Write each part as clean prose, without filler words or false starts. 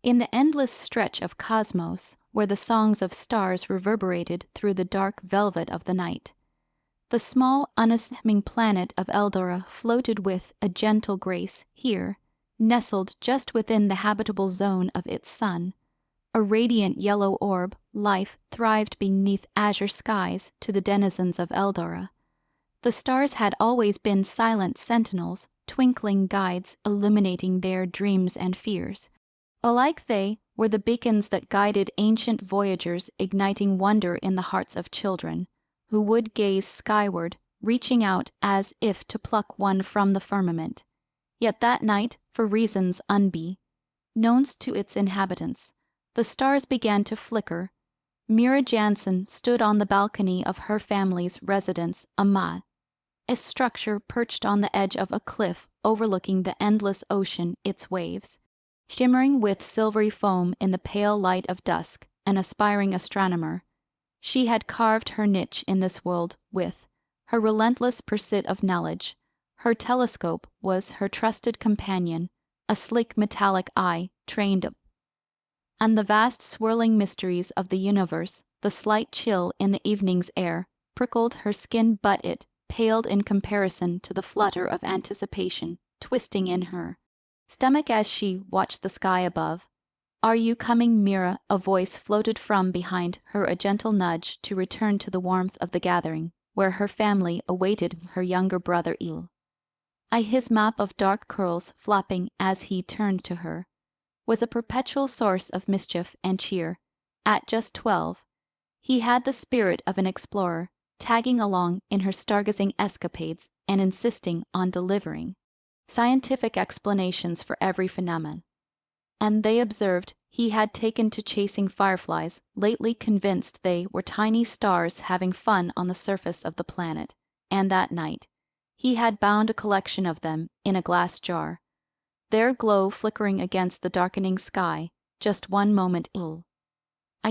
In the endless stretch of cosmos, where the songs of stars reverberated through the dark velvet of the night, the small, unassuming planet of Eldora floated with a gentle grace here, nestled just within the habitable zone of its sun. A radiant yellow orb, life thrived beneath azure skies to the denizens of Eldora. The stars had always been silent sentinels, twinkling guides illuminating their dreams and fears. Alike they were the beacons that guided ancient voyagers, igniting wonder in the hearts of children, who would gaze skyward, reaching out as if to pluck one from the firmament. Yet that night, for reasons known to its inhabitants, the stars began to flicker. Mira Jansen stood on the balcony of her family's residence, a structure perched on the edge of a cliff overlooking the endless ocean, its waves, shimmering with silvery foam in the pale light of dusk, an aspiring astronomer. She had carved her niche in this world with her relentless pursuit of knowledge. Her telescope was her trusted companion, a sleek metallic eye trained and the vast swirling mysteries of the universe. The slight chill in the evening's air prickled her skin, but it paled in comparison to the flutter of anticipation twisting in her stomach as she watched the sky above. "Are you coming, Mira?" A voice floated from behind her, a gentle nudge to return to the warmth of the gathering, where her family awaited her younger brother Il. His mop of dark curls flopping as he turned to her was a perpetual source of mischief and cheer. At just 12, he had the spirit of an explorer, tagging along in her stargazing escapades and insisting on delivering scientific explanations for every phenomenon. And they observed he had taken to chasing fireflies, lately convinced they were tiny stars having fun on the surface of the planet, and that night he had bound a collection of them in a glass jar, their glow flickering against the darkening sky. "Just one moment, Il,"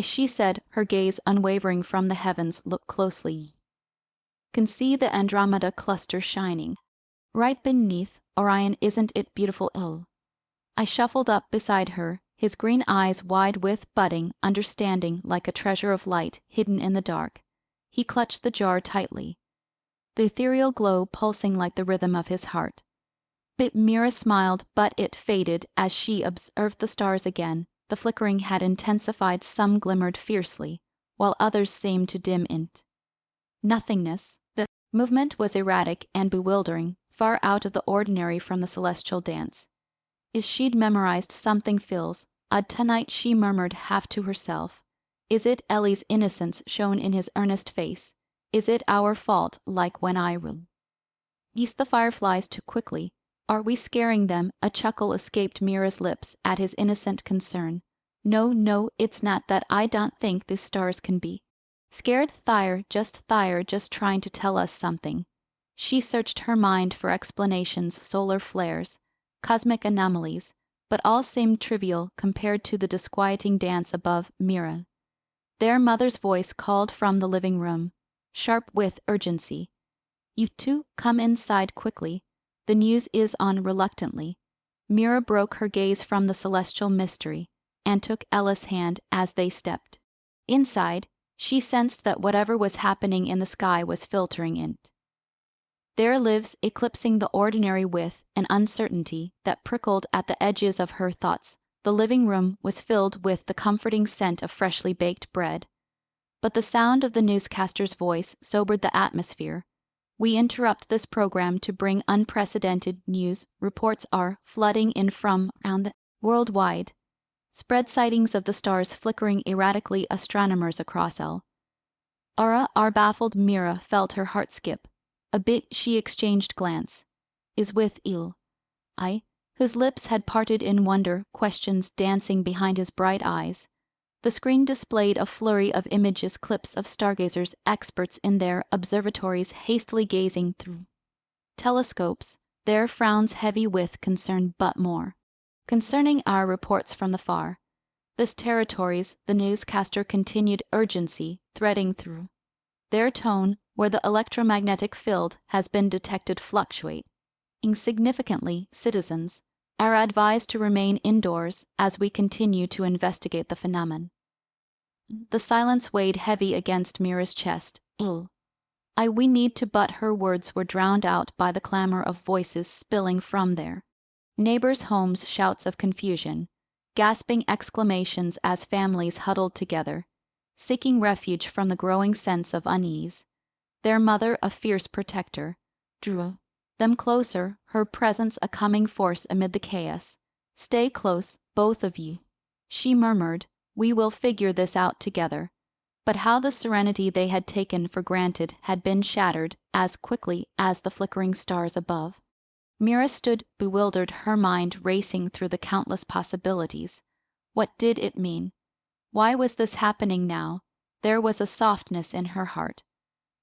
she said, her gaze unwavering from the heavens. "Look closely. Can see the Andromeda cluster shining right beneath Orion. Isn't it beautiful, Il?" I shuffled up beside her, his green eyes wide with budding understanding, like a treasure of light hidden in the dark. He clutched the jar tightly, the ethereal glow pulsing like the rhythm of his heart. Mira smiled, but it faded as she observed the stars again. The flickering had intensified, some glimmered fiercely, while others seemed to dim into nothingness. The movement was erratic and bewildering, far out of the ordinary from the celestial dance. "Is she'd memorized something, Phil's? Tonight," she murmured half to herself. "Is it Ellie's innocence shown in his earnest face? Is it our fault, like when I released the fireflies too quickly? Are we scaring them?" A chuckle escaped Mira's lips at his innocent concern. "No, no, it's not that. I don't think these stars can be scared. They're just trying to tell us something." She searched her mind for explanations, solar flares, cosmic anomalies, but all seemed trivial compared to the disquieting dance above. Mira. Their mother's voice called from the living room, sharp with urgency. "You two, come inside quickly. The news is on." Reluctantly, Mira broke her gaze from the celestial mystery and took Ella's hand as they stepped inside. She sensed that whatever was happening in the sky was filtering in. There lives, eclipsing the ordinary with an uncertainty that prickled at the edges of her thoughts. The living room was filled with the comforting scent of freshly baked bread, but the sound of the newscaster's voice sobered the atmosphere. "We interrupt this program to bring unprecedented news. Reports are flooding in from around the worldwide. Spread sightings of the stars flickering erratically. Astronomers across Aura are baffled." Mira felt her heart skip a bit. She exchanged glance is with Il, whose lips had parted in wonder, questions dancing behind his bright eyes. The screen displayed a flurry of images, clips of stargazers, experts in their observatories hastily gazing through telescopes, their frowns heavy with concern. "But more concerning our reports from the far this territories," the newscaster continued, urgency threading through their tone. "Where the electromagnetic field has been detected fluctuate insignificantly. Citizens, Are advised to remain indoors as we continue to investigate the phenomenon. The silence weighed heavy against Mira's chest. We need to, but her words were drowned out by the clamor of voices spilling from there. Neighbors' homes, shouts of confusion, gasping exclamations as families huddled together, seeking refuge from the growing sense of unease. Their mother, a fierce protector, drew them closer, her presence a calming force amid the chaos. "Stay close, both of you," she murmured. "We will figure this out together." But how the serenity they had taken for granted had been shattered as quickly as the flickering stars above. Mira stood bewildered, her mind racing through the countless possibilities. What did it mean? Why was this happening now? There was a softness in her heart,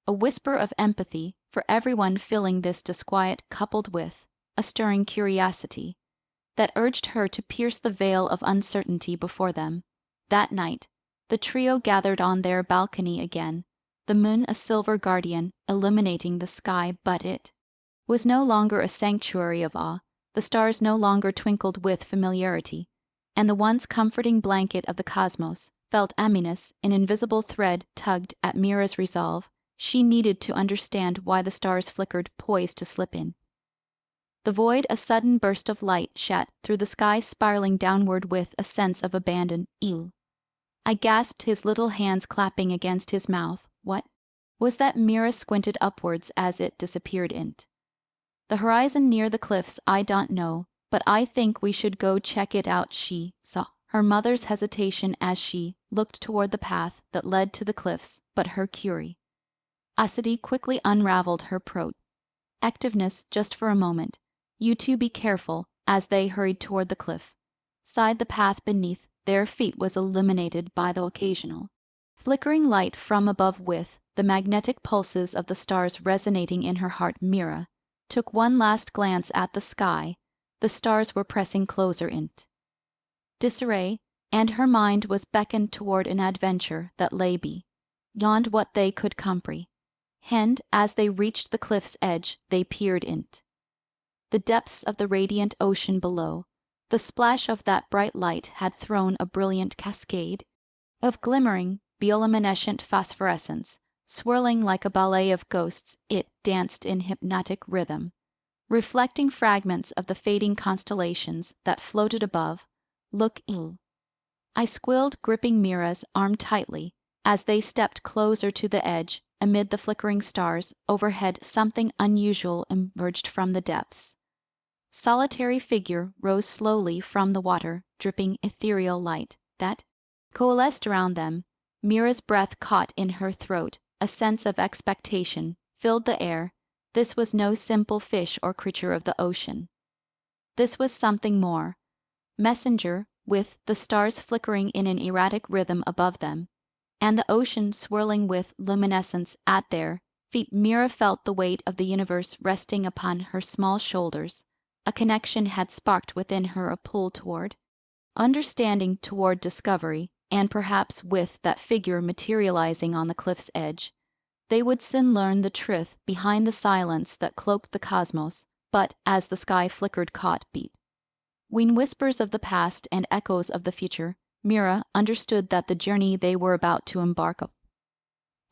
a whisper of empathy for everyone feeling this disquiet, coupled with a stirring curiosity that urged her to pierce the veil of uncertainty before them. That night, the trio gathered on their balcony again, the moon a silver guardian illuminating the sky, but it was no longer a sanctuary of awe. The stars no longer twinkled with familiarity, and the once comforting blanket of the cosmos felt ominous. An invisible thread tugged at Mira's resolve. She needed to understand why the stars flickered, poised to slip in the void. A sudden burst of light shot through the sky, spiraling downward with a sense of abandon. I gasped, his little hands clapping against his mouth. What was that? Mira squinted upwards as it disappeared in the horizon near the cliffs. "I don't know, but I think we should go check it out." She saw her mother's hesitation as she looked toward the path that led to the cliffs, but her curiosity quickly unraveled her proactiveness. "Just for a moment. You two be careful." As they hurried toward the cliff side, the path beneath their feet was illuminated by the occasional flickering light from above, with the magnetic pulses of the stars resonating in her heart. Mira took one last glance at the sky. The stars were pressing closer in disarray, and her mind was beckoned toward an adventure that lay beyond what they could comprehend. As they reached the cliff's edge, they peered into the depths of the radiant ocean below. The splash of that bright light had thrown a brilliant cascade of glimmering, bioluminescent phosphorescence. Swirling like a ballet of ghosts, it danced in hypnotic rhythm, reflecting fragments of the fading constellations that floated above. "Look, I squealed, gripping Mira's arm tightly. As they stepped closer to the edge, amid the flickering stars overhead, something unusual emerged from the depths. Solitary figure rose slowly from the water, dripping ethereal light that coalesced around them. Mira's breath caught in her throat. A sense of expectation filled the air. This was no simple fish or creature of the ocean. This was something more. Messenger, with the stars flickering in an erratic rhythm above them, and the ocean swirling with luminescence at their feet. Mira felt the weight of the universe resting upon her small shoulders. A connection had sparked within her, a pull toward understanding, toward discovery, and perhaps with that figure materializing on the cliff's edge, they would soon learn the truth behind the silence that cloaked the cosmos. But as the sky flickered, caught between whispers of the past and echoes of the future, Mira understood that the journey they were about to embark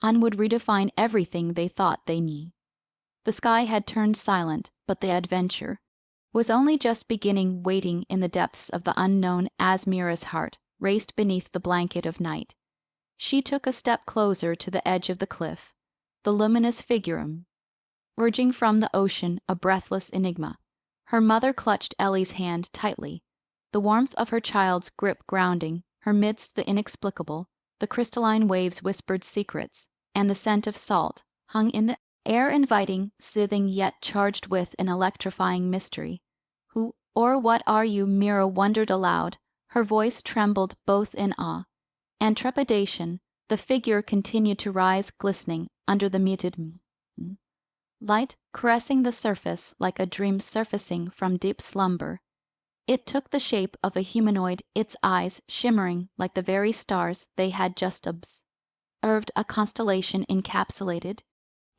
on would redefine everything they thought they knew. The sky had turned silent, but the adventure was only just beginning. Waiting in the depths of the unknown, as Mira's heart raced beneath the blanket of night, she took a step closer to the edge of the cliff, the luminous figure emerging from the ocean, a breathless enigma. Her mother clutched Ellie's hand tightly, the warmth of her child's grip grounding her midst the inexplicable. The crystalline waves whispered secrets, and the scent of salt hung in the air, inviting, soothing, yet charged with an electrifying mystery. "Who or what are you?" Mira wondered aloud. Her voice trembled both in awe and trepidation. The figure continued to rise, glistening under the muted light, caressing the surface like a dream surfacing from deep slumber. It took the shape of a humanoid, its eyes shimmering like the very stars they had just observed, a constellation encapsulated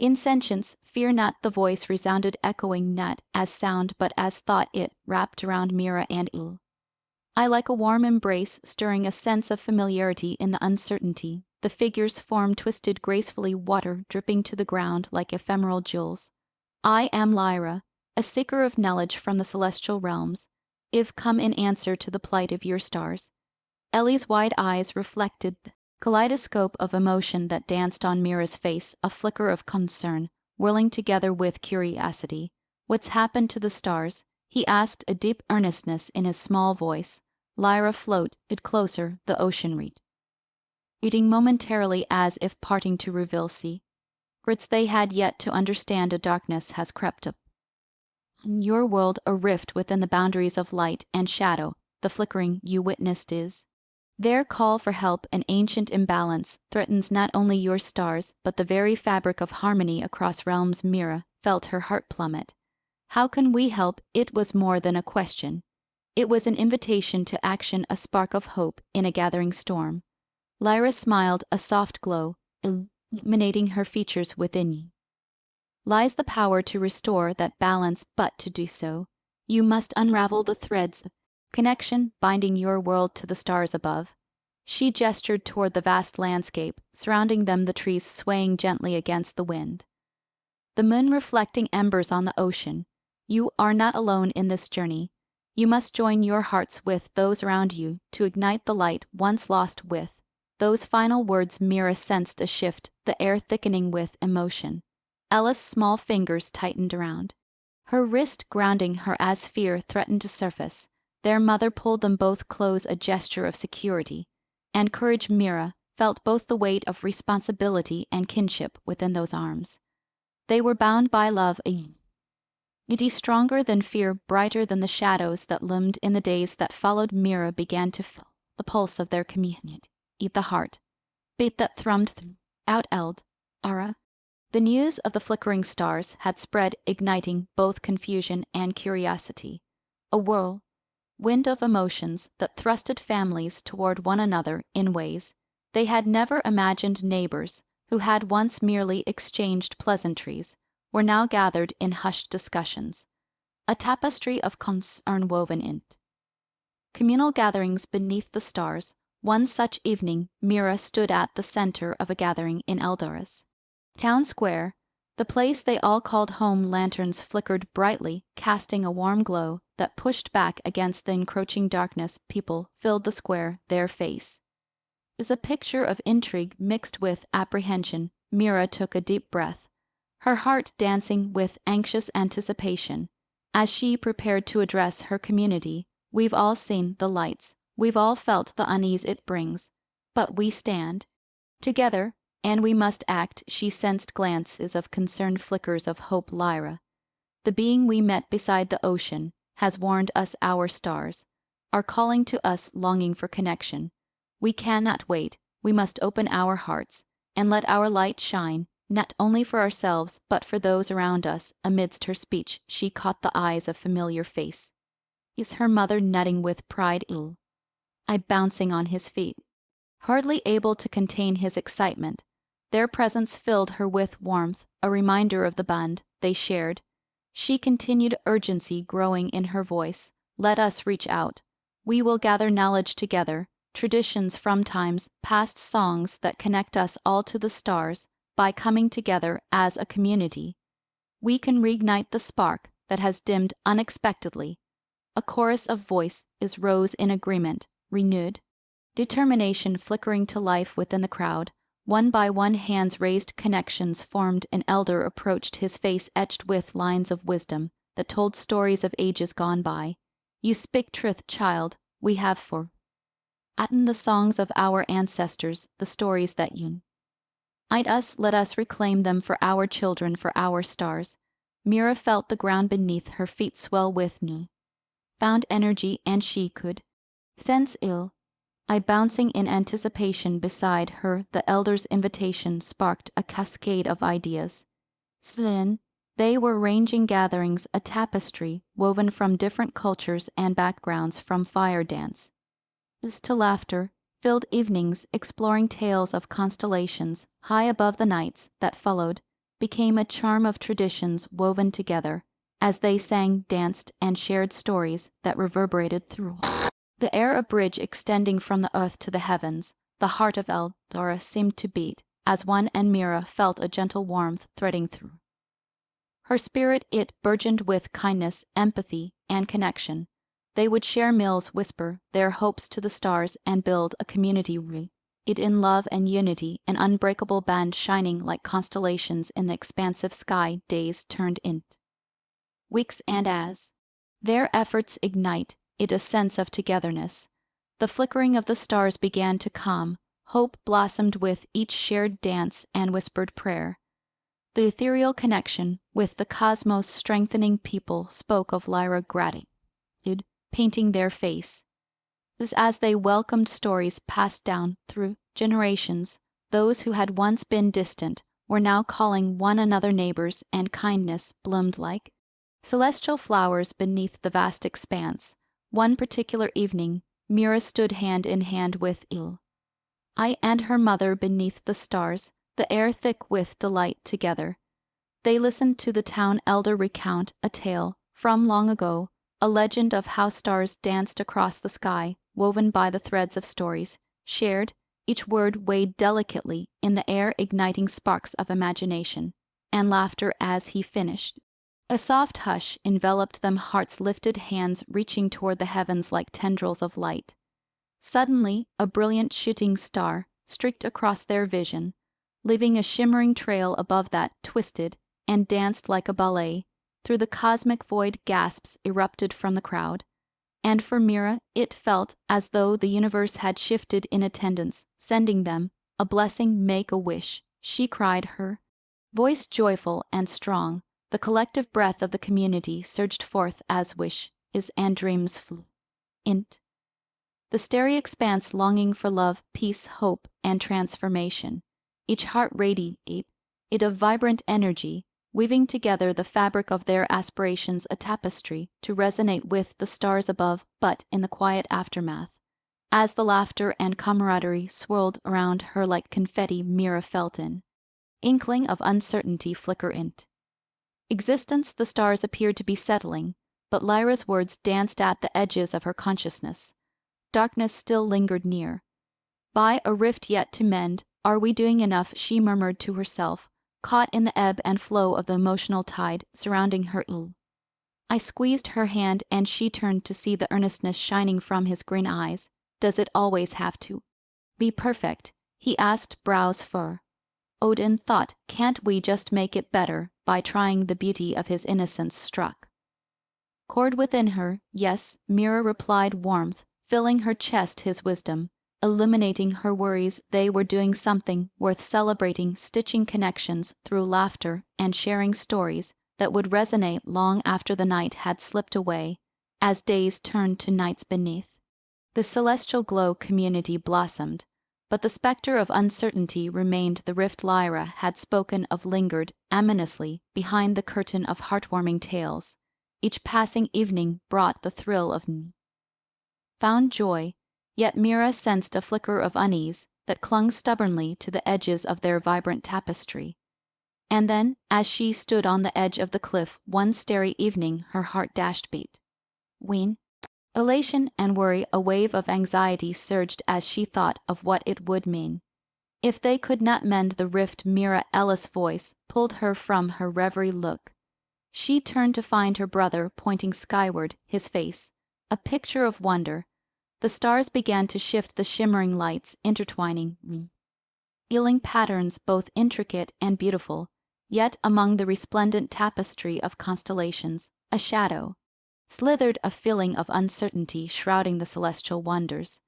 In sentience, fear not, the voice resounded, echoing not as sound but as thought. It wrapped around Mira and Il. I like a warm embrace, stirring a sense of familiarity in the uncertainty. The figures formed twisted gracefully, water dripping to the ground like ephemeral jewels. I am Lyra, a seeker of knowledge from the celestial realms. I've come in answer to the plight of your stars. Ellie's wide eyes reflected the kaleidoscope of emotion that danced on Mira's face, a flicker of concern, whirling together with curiosity. What's happened to the stars? He asked, a deep earnestness in his small voice. Lyra floated closer, the ocean reached, eating momentarily as if parting to reveal secrets they had yet to understand. A darkness has crept up in your world, a rift within the boundaries of light and shadow. The flickering you witnessed is their call for help. An ancient imbalance threatens not only your stars but the very fabric of harmony across realms. Mira felt her heart plummet. How can we help? It was more than a question. It was an invitation to action, a spark of hope in a gathering storm. Lyra smiled, a soft glow illuminating her features. Within lies the power to restore that balance, but to do so, you must unravel the threads of connection binding your world to the stars above. She gestured toward the vast landscape surrounding them, the trees swaying gently against the wind, the moon reflecting embers on the ocean. You are not alone in this journey. You must join your hearts with those around you to ignite the light once lost. With those final words, Mira sensed a shift, the air thickening with emotion. Ella's small fingers tightened around her wrist, grounding her as fear threatened to surface. Their mother pulled them both close, a gesture of security and courage. Mira felt both the weight of responsibility and kinship within those arms. They were bound by love, a unity stronger than fear, brighter than the shadows that loomed in the days that followed. Mira began to feel the pulse of their community, the heart beat that thrummed throughout Eldora. The news of the flickering stars had spread, igniting both confusion and curiosity. A whirlwind of emotions that thrusted families toward one another in ways they had never imagined. Neighbors who had once merely exchanged pleasantries were now gathered in hushed discussions, a tapestry of concern woven in communal gatherings beneath the stars. One such evening, Mira stood at the center of a gathering in Eldora's town square. The place they all called home. Lanterns flickered brightly, casting a warm glow that pushed back against the encroaching darkness. People filled the square, their face is a picture of intrigue mixed with apprehension. Mira took a deep breath, her heart dancing with anxious anticipation as she prepared to address her community. We've all seen the lights, we've all felt the unease it brings, but we stand together, and we must act. She sensed glances of concerned flickers of hope. Lyra, the being we met beside the ocean, has warned us. Our stars are calling to us, longing for connection. We cannot wait. We must open our hearts and let our light shine, not only for ourselves but for those around us. Amidst her speech, she caught the eyes of familiar face. Is her mother, nodding with pride. I bouncing on his feet, hardly able to contain his excitement. Their presence filled her with warmth, a reminder of the bond they shared. She continued, urgency growing in her voice. Let us reach out. We will gather knowledge together, traditions from times past, songs that connect us all to the stars. By coming together as a community, we can reignite the spark that has dimmed unexpectedly. A chorus of voices rose in agreement, renewed determination flickering to life within the crowd. One by one, hands raised, connections formed. An elder approached, his face etched with lines of wisdom that told stories of ages gone by. You speak truth, child. We have forgotten the songs of our ancestors, the stories that unite us. Let us reclaim them for our children, for our stars. Mira felt the ground beneath her feet swell with new found energy, and she could sense I bouncing in anticipation beside her. The elder's invitation sparked a cascade of ideas. Then they were arranging gatherings, a tapestry woven from different cultures and backgrounds, from fire dance to laughter filled evenings exploring tales of constellations high above the nights that followed. became a charm of traditions woven together, as they sang, danced, and shared stories that reverberated through the air. A bridge extending from the earth to the heavens, the heart of Eldora seemed to beat as one, and Mira felt a gentle warmth threading through her spirit. It burgeoned with kindness, empathy, and connection. They would share meals, whisper their hopes to the stars, and build a community rooted in love and unity, an unbreakable band shining like constellations in the expansive sky. Days turned into weeks, and as their efforts ignite it a sense of togetherness, the flickering of the stars began to calm. Hope blossomed with each shared dance and whispered prayer. The ethereal connection with the cosmos strengthening. People spoke of Lyra gratitude painting their face as they welcomed stories passed down through generations. Those who had once been distant were now calling one another neighbors, and kindness bloomed like celestial flowers beneath the vast expanse. One particular evening, Mira stood hand in hand with I and her mother beneath the stars, the air thick with delight. Together they listened to the town elder recount a tale from long ago, a legend of how stars danced across the sky, woven by the threads of stories shared, each word weighed delicately in the air, igniting sparks of imagination and laughter as he finished. A soft hush enveloped them, hearts lifted, hands reaching toward the heavens like tendrils of light. Suddenly, a brilliant shooting star streaked across their vision, leaving a shimmering trail above that twisted and danced like a ballet through the cosmic void. Gasps erupted from the crowd, and for Mira it felt as though the universe had shifted in attendance, sending them a blessing. Make a wish, she cried, her voice joyful and strong. The collective breath of the community surged forth as wishes and dreams flew into the starry expanse, longing for love, peace, hope, and transformation. Each heart radiated it of vibrant energy, weaving together the fabric of their aspirations, a tapestry to resonate with the stars above. But in the quiet aftermath, as the laughter and camaraderie swirled around her like confetti, Mira felt an inkling of uncertainty flicker into existence. The stars appeared to be settling, but Lyra's words danced at the edges of her consciousness. Darkness still lingered near, by a rift yet to mend. Are we doing enough? She murmured to herself, caught in the ebb and flow of the emotional tide surrounding her. I squeezed her hand, and she turned to see the earnestness shining from his green eyes. Does it always have to be perfect? He asked, brows furrowed. Odin thought, can't we just make it better by trying? The beauty of his innocence struck chord within her. Yes, Mira replied, warmth filling her chest, his wisdom illuminating her worries. They were doing something worth celebrating, stitching connections through laughter and sharing stories that would resonate long after the night had slipped away. As days turned to nights beneath the celestial glow, community blossomed, but the specter of uncertainty remained. The rift Lyra had spoken of lingered ominously behind the curtain of heartwarming tales. Each passing evening brought the thrill of found joy, yet Mira sensed a flicker of unease that clung stubbornly to the edges of their vibrant tapestry. And then, as she stood on the edge of the cliff one starry evening, her heart dashed beat. Ween, elation and worry, a wave of anxiety surged as she thought of what it would mean if they could not mend the rift. Mira, Ella's voice pulled her from her reverie. Look. She turned to find her brother pointing skyward, his face a picture of wonder. The stars began to shift, the shimmering lights intertwining, revealing patterns both intricate and beautiful. Yet among the resplendent tapestry of constellations, a shadow slithered, a feeling of uncertainty shrouding the celestial wonders.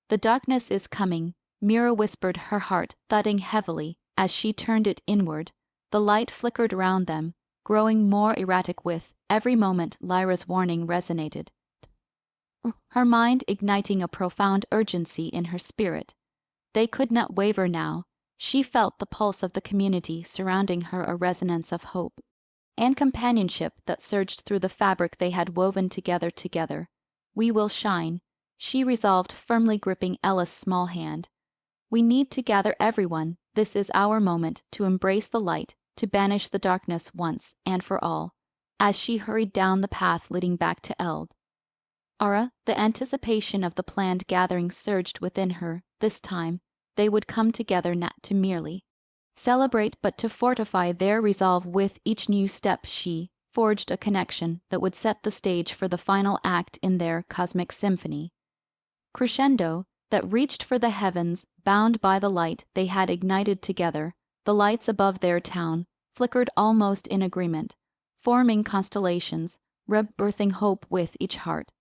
The darkness is coming, Mira whispered, her heart thudding heavily as she turned it inward. The light flickered around them, growing more erratic with every moment. Lyra's warning resonated, her mind igniting a profound urgency in her spirit. They could not waver now. She felt the pulse of the community surrounding her, a resonance of hope and companionship that surged through the fabric they had woven together. Together, we will shine, she resolved, firmly gripping Ella's small hand. We need to gather everyone. This is our moment to embrace the light, to banish the darkness once and for all, as she hurried down the path leading back to Eld. The anticipation of the planned gathering surged within her. This time, they would come together not to merely celebrate but to fortify their resolve. With each new step she forged a connection that would set the stage for the final act in their cosmic symphony. Crescendo, that reached for the heavens, bound by the light they had ignited together. The lights above their town flickered almost in agreement, forming constellations, rebirthing hope with each heart.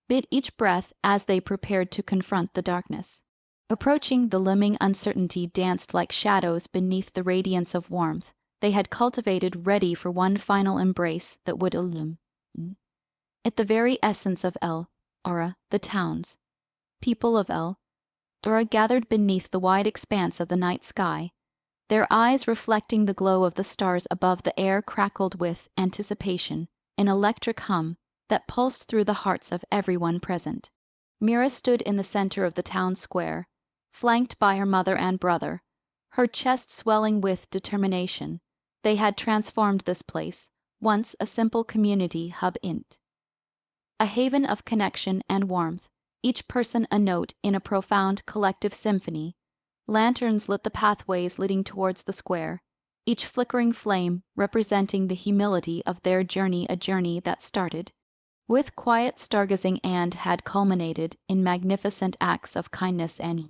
Bit each breath as they prepared to confront the darkness. Approaching, the looming uncertainty danced like shadows beneath the radiance of warmth they had cultivated, ready for one final embrace that would illumine it the very essence of Aura, the towns. People of Aura gathered beneath the wide expanse of the night sky, their eyes reflecting the glow of the stars above. The air crackled with anticipation, an electric hum that pulsed through the hearts of everyone present. Mira stood in the center of the town square, flanked by her mother and brother, her chest swelling with determination. They had transformed this place, once a simple community hub, into a haven of connection and warmth, each person a note in a profound collective symphony. Lanterns lit the pathways leading towards the square, each flickering flame representing the humility of their journey, a journey that started with quiet stargazing and had culminated in magnificent acts of kindness and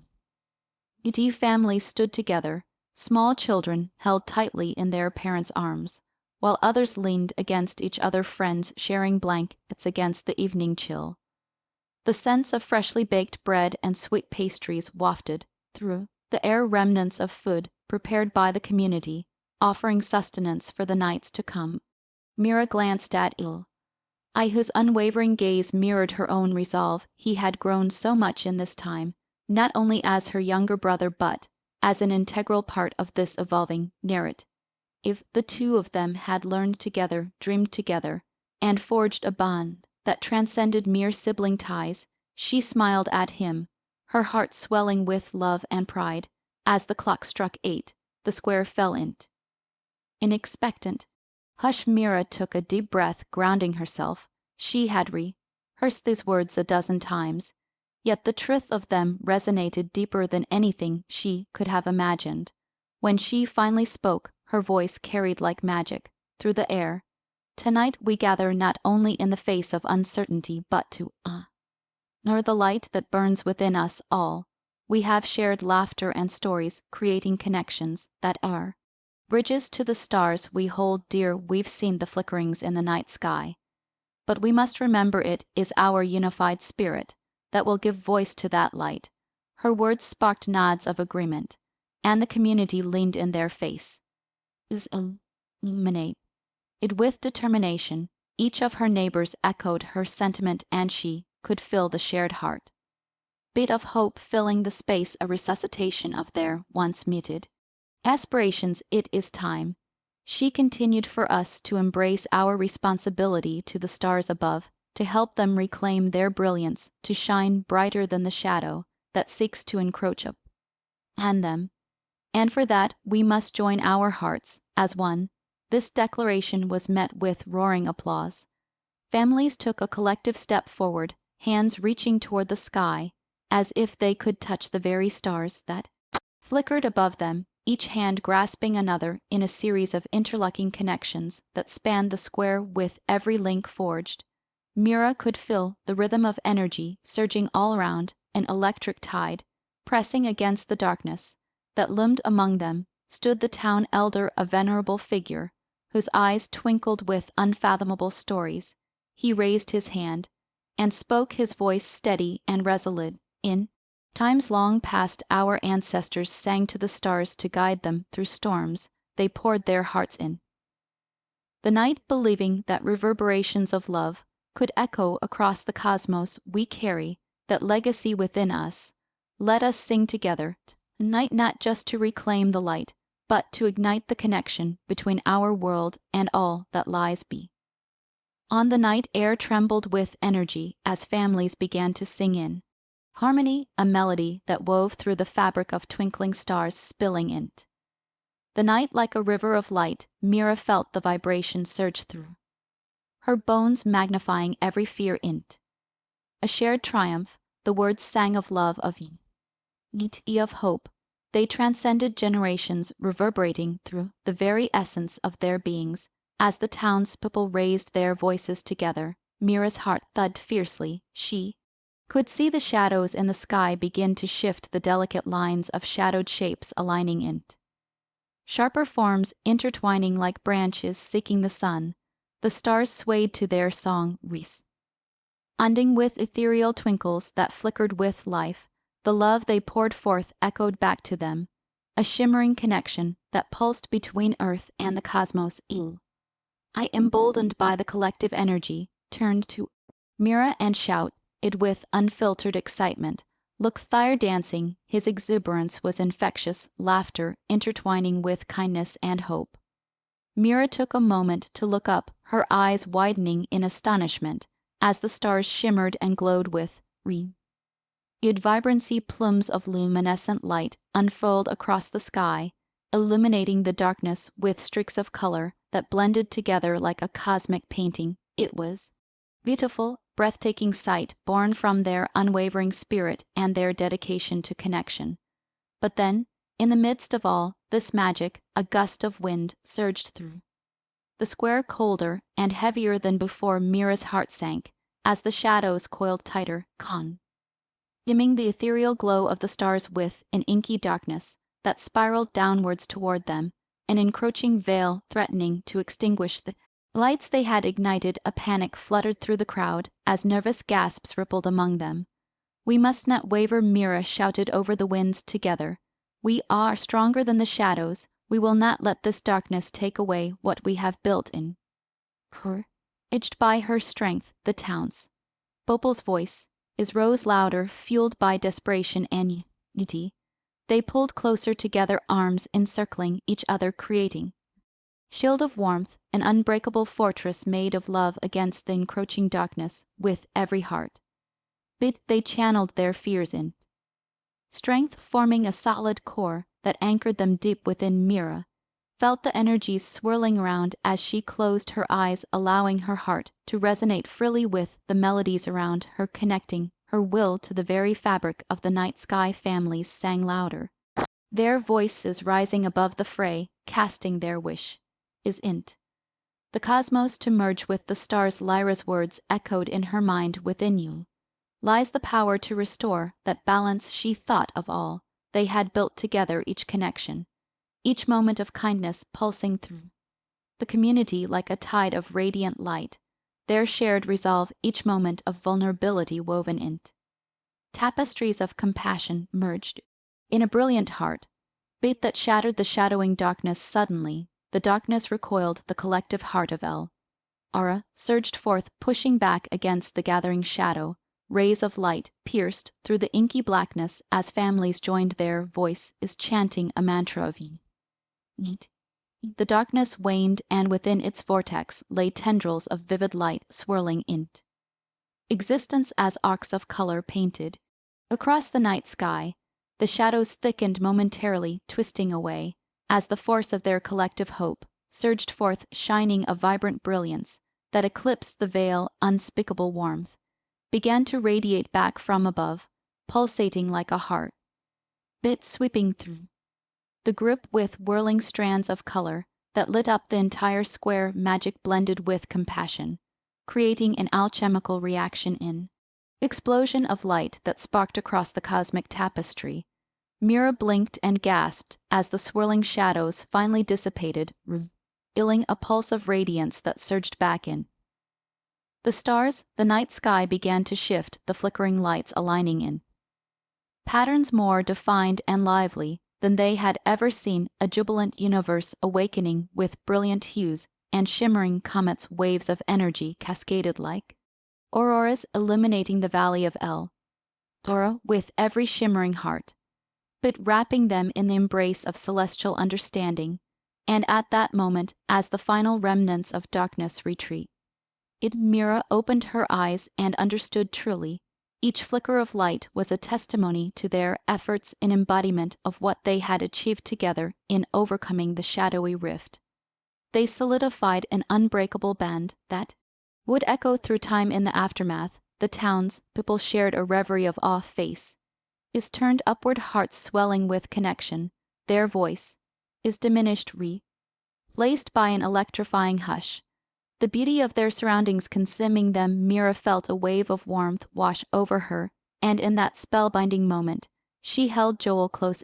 unity. Families stood together, small children held tightly in their parents' arms, while others leaned against each other, friends sharing blankets against the evening chill. The scents of freshly baked bread and sweet pastries wafted through the air, remnants of food prepared by the community, offering sustenance for the nights to come. Mira glanced at whose unwavering gaze mirrored her own resolve. He had grown so much in this time, not only as her younger brother but as an integral part of this evolving narrative. If the two of them had learned together, dreamed together, and forged a bond that transcended mere sibling ties, she smiled at him, her heart swelling with love and pride. As the clock struck 8, the square fell into an expectant hush. Mira took a deep breath, grounding herself. She had rehearsed these words a dozen times, yet the truth of them resonated deeper than anything she could have imagined. When she finally spoke, her voice carried like magic through the air. Tonight we gather not only in the face of uncertainty but to honor the light that burns within us all. We have shared laughter and stories, creating connections that are bridges to the stars we hold dear. We've seen the flickerings in the night sky, but we must remember it is our unified spirit that will give voice to that light. Her words sparked nods of agreement, and the community leaned in their face. Illuminate it with determination. Each of her neighbors echoed her sentiment, and she could feel the shared heart beat of hope filling the space, a resuscitation of their once muted aspirations. It is time, she continued, for us to embrace our responsibility to the stars above, to help them reclaim their brilliance, to shine brighter than the shadow that seeks to encroach upon them. And for that, we must join our hearts as one. This declaration was met with roaring applause. Families took a collective step forward, hands reaching toward the sky, as if they could touch the very stars that flickered above them, each hand grasping another in a series of interlocking connections that spanned the square. With every link forged, Mira could feel the rhythm of energy surging all around, an electric tide pressing against the darkness that loomed among them. Stood the town elder, a venerable figure whose eyes twinkled with unfathomable stories. He raised his hand and spoke, his voice steady and resolute. In times long past, our ancestors sang to the stars to guide them through storms. They poured their hearts in the night, believing that reverberations of love could echo across the cosmos. We carry that legacy within us. Let us sing together tonight, not just to reclaim the light, but to ignite the connection between our world and all that lies beyond. On the night air trembled with energy as families began to sing in harmony, a melody that wove through the fabric of twinkling stars, spilling into The night like a river of light, Mira felt the vibration surge through her bones, magnifying every fear int. A shared triumph, the words sang of love, of unity, of hope. They transcended generations, reverberating through the very essence of their beings. As the townspeople raised their voices together, Mira's heart thudded fiercely. She could see the shadows in the sky begin to shift, the delicate lines of shadowed shapes aligning it. Sharper forms intertwining like branches seeking the sun. The stars swayed to their song, responding with ethereal twinkles that flickered with life. The love they poured forth echoed back to them, a shimmering connection that pulsed between Earth and the cosmos. I, emboldened by the collective energy, turned to Mira and shout it with unfiltered excitement. Look, Thyre dancing, his exuberance was infectious, laughter intertwining with kindness and hope. Mira took a moment to look up, her eyes widening in astonishment, as the stars shimmered and glowed with vibrancy. Plumes of luminescent light unfurled across the sky, illuminating the darkness with streaks of color that blended together like a cosmic painting. It was beautiful, breathtaking sight born from their unwavering spirit and their dedication to connection. But then, in the midst of all this magic, a gust of wind surged through the square, colder and heavier than before. Mira's heart sank as the shadows coiled tighter, dimming the ethereal glow of the stars with an inky darkness that spiraled downwards toward them, an encroaching veil threatening to extinguish the lights they had ignited. A panic fluttered through the crowd as nervous gasps rippled among them. We must not waver, Mira shouted over the winds together. We are stronger than the shadows. We will not let this darkness take away what we have built in her. Edged by her strength, the towns. Bopal's voice rose louder, fueled by desperation and unity. They pulled closer together, arms encircling each other, creating shield of warmth, an unbreakable fortress made of love against the encroaching darkness. With every heart beat, they channeled their fears in strength, forming a solid core that anchored them deep within. Mira felt the energies swirling around as she closed her eyes, allowing her heart to resonate freely with the melodies around her, connecting her will to the very fabric of the night sky. Families sang louder, their voices rising above the fray, casting their wish int the cosmos to merge with the stars. Lyra's words echoed in her mind. Within you lies the power to restore that balance. She thought of all they had built together, each connection, each moment of kindness pulsing through the community like a tide of radiant light, their shared resolve, each moment of vulnerability woven in tapestries of compassion merged in a brilliant heart beat that shattered the shadowing darkness. Suddenly, the darkness recoiled. The collective heart of Aura surged forth, pushing back against the gathering shadow. Rays of light pierced through the inky blackness as families joined their voice chanting a mantra of Yeet. The darkness waned, and within its vortex lay tendrils of vivid light swirling in existence as arcs of color painted across the night sky. The shadows thickened momentarily, twisting away, as the force of their collective hope surged forth, shining a vibrant brilliance that eclipsed the veil. Unspeakable warmth began to radiate back from above, pulsating like a heart beat sweeping through the group with whirling strands of color that lit up the entire square. Magic blended with compassion, creating an alchemical reaction in explosion of light that sparked across the cosmic tapestry. Mira blinked and gasped as the swirling shadows finally dissipated, revealing a pulse of radiance that surged back in the stars. The night sky began to shift, the flickering lights aligning in patterns more defined and lively than they had ever seen, a jubilant universe awakening with brilliant hues and shimmering comets. Waves of energy cascaded like auroras, illuminating the valley of Dora with every shimmering heart, but wrapping them in the embrace of celestial understanding. And at that moment, as the final remnants of darkness retreat, Mira opened her eyes and understood truly. Each flicker of light was a testimony to their efforts in embodiment of what they had achieved together in overcoming the shadowy rift. They solidified an unbreakable band that would echo through time. In the aftermath. The town's people shared a reverie of awe. Face is turned upward, hearts swelling with connection. Their voice is diminished, replaced by an electrifying hush. The beauty of their surroundings consuming them. Mira felt a wave of warmth wash over her, and in that spellbinding moment, she held Joel close.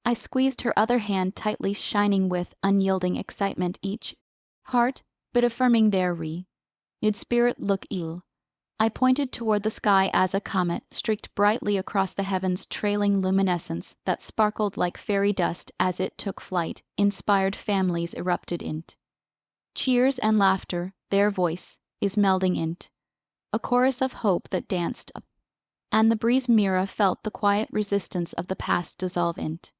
I squeezed her other hand tightly, shining with unyielding excitement, each heart but affirming their renewed spirit. Look, I pointed toward the sky as a comet streaked brightly across the heavens, trailing luminescence that sparkled like fairy dust as it took flight. Inspired families erupted into cheers and laughter. Their voice is melding into a chorus of hope that danced up, and the breeze. Mira felt the quiet resistance of the past dissolve into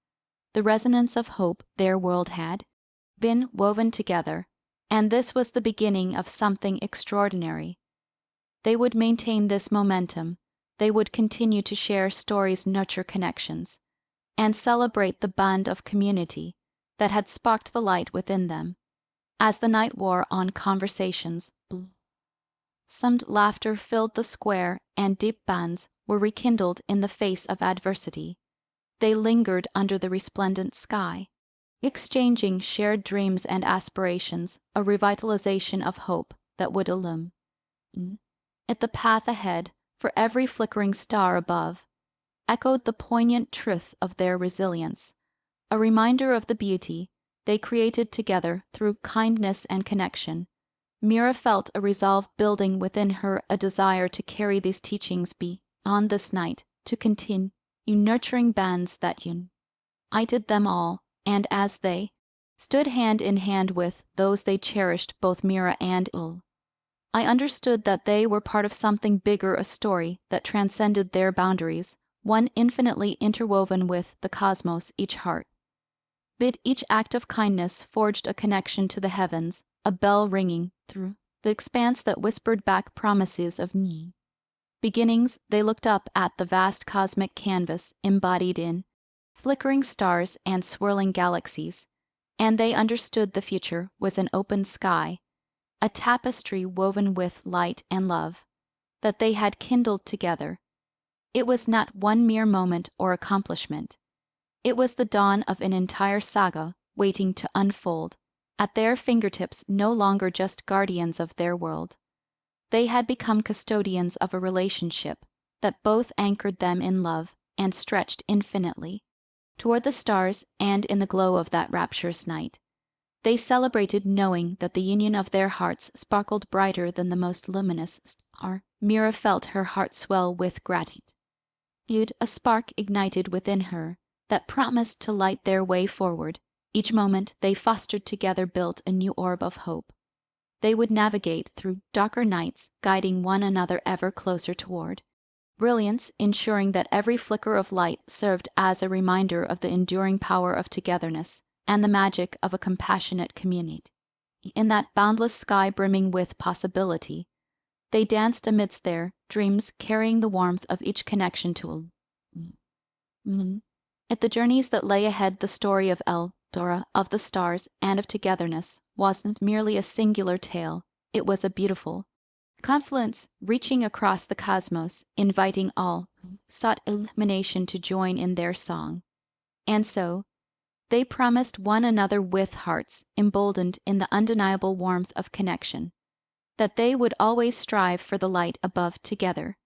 the resonance of hope. Their world had been woven together, and this was the beginning of something extraordinary. They would maintain this momentum. They would continue to share stories, nurture connections, and celebrate the bond of community that had sparked the light within them. As the night wore on, conversations blossomed, laughter filled the square, and deep bonds were rekindled in the face of adversity. They lingered under the resplendent sky, exchanging shared dreams and aspirations, a revitalization of hope that would illumine at the path ahead. For every flickering star above echoed the poignant truth of their resilience, a reminder of the beauty they created together through kindness and connection. Mira felt a resolve building within her, a desire to carry these teachings beyond this night, to continue nurturing bands that united them all. And as they stood hand in hand with those they cherished, both Mira and I understood that they were part of something bigger, a story that transcended their boundaries, one infinitely interwoven with the cosmos. Each heart bid, each act of kindness forged a connection to the heavens, a bell ringing through the expanse that whispered back promises of new beginnings. They looked up at the vast cosmic canvas embodied in flickering stars and swirling galaxies, and they understood the future was an open sky, a tapestry woven with light and love that they had kindled together. It was not one mere moment or accomplishment. It was the dawn of an entire saga waiting to unfold. At their fingertips, no longer just guardians of their world. They had become custodians of a relationship that both anchored them in love and stretched infinitely toward the stars. And in the glow of that rapturous night, they celebrated, knowing that the union of their hearts sparkled brighter than the most luminous star. Mira felt her heart swell with gratitude. A spark ignited within her that promised to light their way forward. Each moment they fostered together built a new orb of hope. They would navigate through darker nights, guiding one another ever closer toward brilliance, ensuring that every flicker of light served as a reminder of the enduring power of togetherness and the magic of a compassionate community. In that boundless sky brimming with possibility, they danced amidst their dreams, carrying the warmth of each connection to at the journeys that lay ahead. The story of Eldora, of the stars, and of togetherness wasn't merely a singular tale. It was a beautiful confluence reaching across the cosmos, inviting all who sought illumination to join in their song. And so, they promised one another with hearts emboldened in the undeniable warmth of connection, that they would always strive for the light above together,